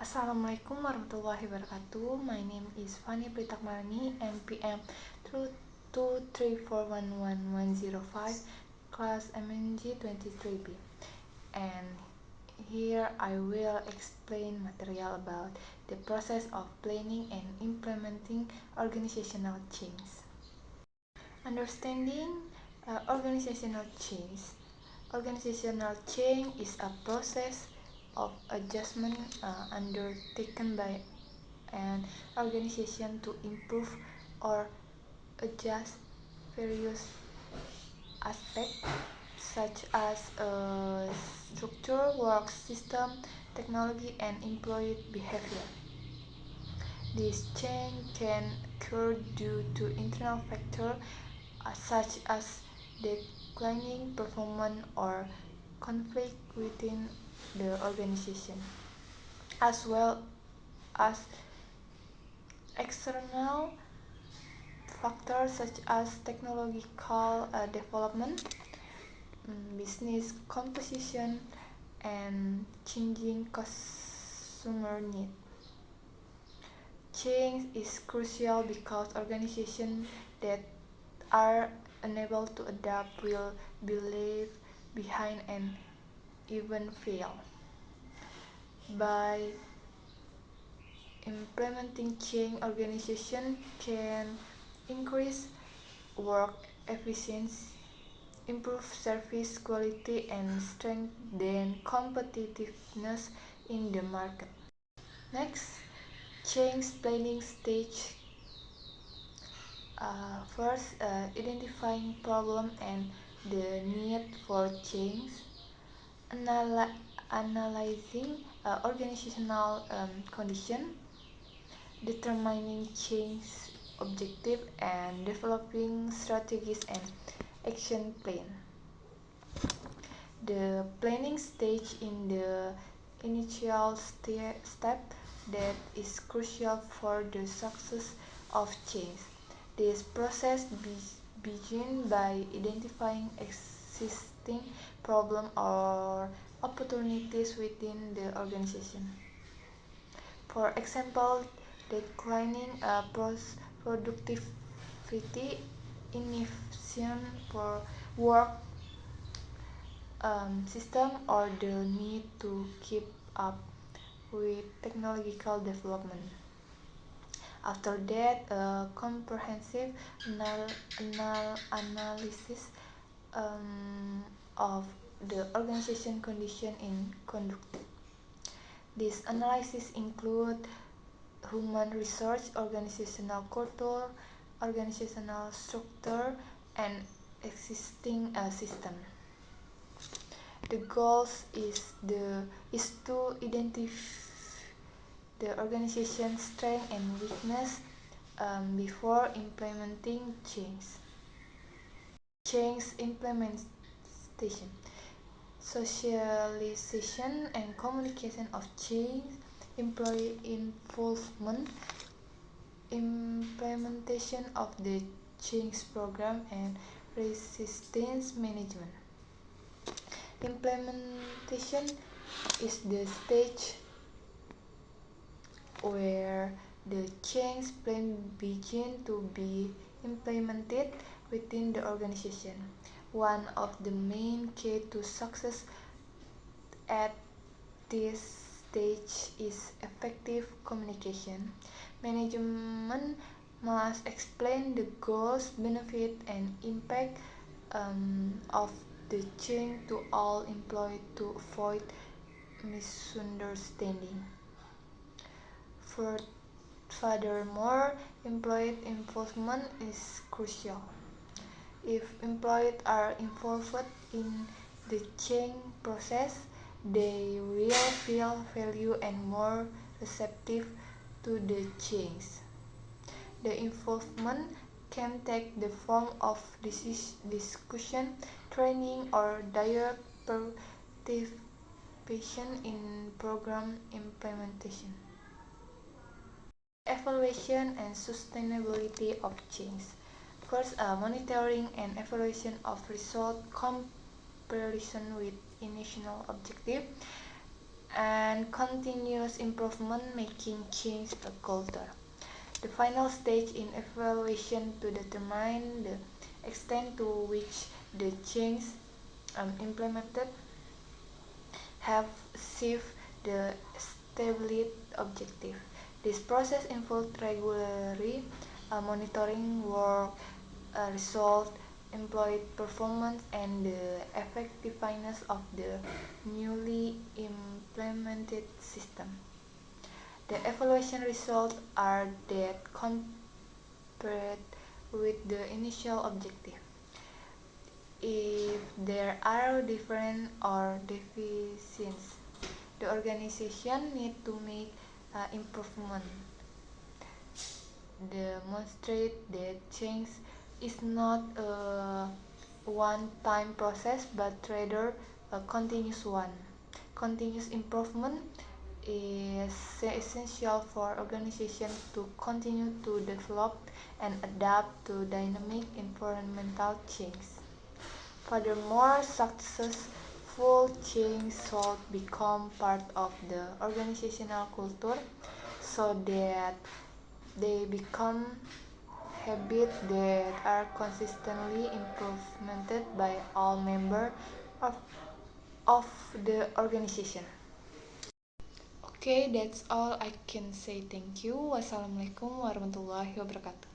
Assalamualaikum warahmatullahi wabarakatuh. My name is Fani Pritakmarani, NPM 234111105, class MNG 23B. And here I will explain material about the process of planning and implementing organizational change. Understanding organizational change. Organizational change is a process of adjustment undertaken by an organization to improve or adjust various aspects such as structure, work system, technology, and employee behavior. This change can occur due to internal factors such as declining performance or conflict within the organization, as well as external factors such as technological development, business composition, and changing consumer needs. Change is crucial because organizations that are unable to adapt will be left behind and even fail. By implementing change, organization can increase work efficiency, improve service quality, and strengthen competitiveness in the market. Next, change planning stage. First, identifying problem and the need for change. Analyzing organizational condition, determining change objective, and developing strategies and action plan. The planning stage in the initial step that is crucial for the success of change. This process begins by identifying existing problems or opportunities within the organization. For example, declining productivity, inefficient work system, or the need to keep up with technological development. After that, a comprehensive analysis of the organization condition is conducted. This analysis includes human resource, organizational culture, organizational structure, and existing system. The goal is to identify the organization's strength and weakness before implementing change. Change implementation, socialization and communication of change, employee involvement, implementation of the change program, and resistance management. Implementation is the stage where the change plan begins to be implemented within the organization. One of the main keys to success at this stage is effective communication. Management must explain the goals, benefits, and impact of the change to all employees to avoid misunderstanding. Furthermore, employee involvement is crucial. If employees are involved in the change process, they will feel valued and more receptive to the change. The involvement can take the form of discussion, training, or direct participation in program implementation. Evaluation and sustainability of change. First, monitoring and evaluation of result comparison with initial objective. and continuous improvement, making change a culture. The final stage in evaluation to determine the extent to which the change implemented have achieved the established objective. This process involved regularly monitoring work result, employee performance, and the effectiveness of the newly implemented system. The evaluation results are that compared with the initial objective. If there are different or deficiencies, the organization need to make improvement. Demonstrate that change is not a one-time process but rather a continuous one. Continuous improvement is essential for organizations to continue to develop and adapt to dynamic environmental change. Furthermore, successful change should become part of the organizational culture so that they become habits that are consistently implemented by all members of, of the organization. Okay, that's all I can say. Thank you. Wassalamualaikum warahmatullahi wabarakatuh.